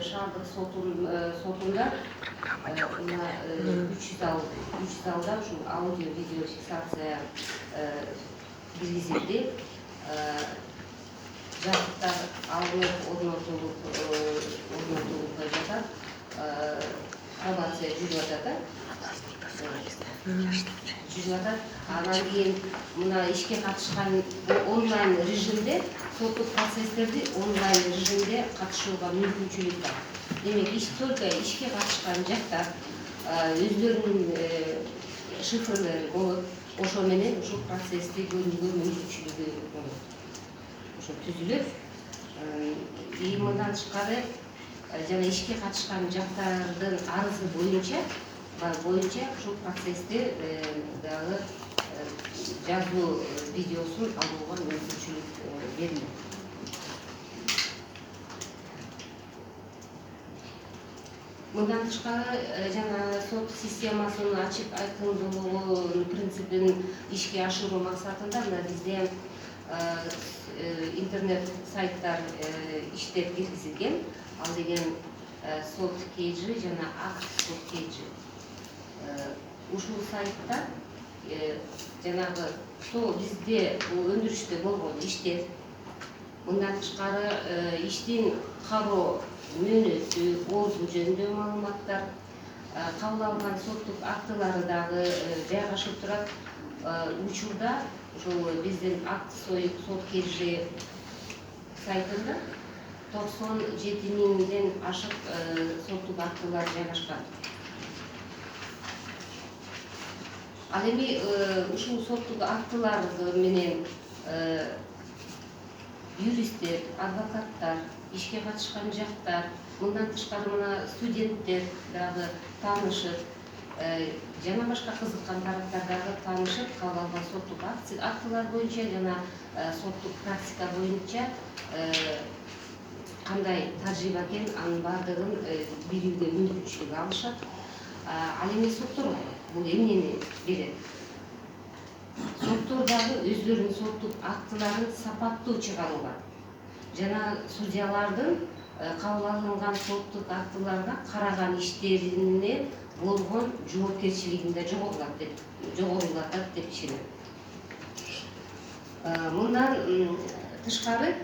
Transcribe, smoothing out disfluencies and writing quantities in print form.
шаардык сотунда 300 залда ушул аудио видео фиксация киргизилди. Жабдыктар алынып орнотулуп жатат. Пробация жүрүп атат. Анан кийин мына ишке катышкан онлайн режимде соттук процесстерди онлайн режимде катышууга мүмкүнчүлүк бар. Демек только ишке катышкан жактар өздөрүнүн шифрлери болуп, ошо менен ушул процессти көрүүгө мүмкүнчүлүгү болот. Ошо түзүлөт. Мындан тышкары жана ишке катышкан жактардын арызы боюнча ушул процессти дагы жазуу видеосун алууга мүмкүнчүлүк берилет. Мындан тышкары жана сот системасынын ачык айкындуулугунун принципин ишке ашыруу максатында мына бизде интернет сайттар иштеп киргизилген. Ал деген сот кейжи жана акт сот кейжи. Ушул сайтта жанагы бизде өндүрүштө болгон иштер, мындан тышкары иштин кароо мөөнөтү, орду жөнүндө маалыматтар, кабыл алган соттук актылары дагы жайгашып турат. Учурда ушул биздин акт сот кейжи сайтында 97 миңден ашык соттук актылар жайгашкан. Ал эми ушул соттук актылар менен юристтер, адвокаттар, ишке катышкан жактар, мындан тышкары мына студенттер дагы таанышып, жана башка кызыккан тараптар дагы таанышып, кабыл алган соттук актылар боюнча жана соттук практика боюнча кандай тажрыйба экен, анын баардыгын билүүгө мүмкүнчүлүк алышат. Ал эми соттор бул эмнени берет? Соттор дагы өздөрүнүн соттук актыларын сапаттуу чыгарууга жана судьялардын кабыл алынган соттук актыларга караган иштерине болгон жоопкерчилигин да жогорулатат деп ишенем. Мындан тышкары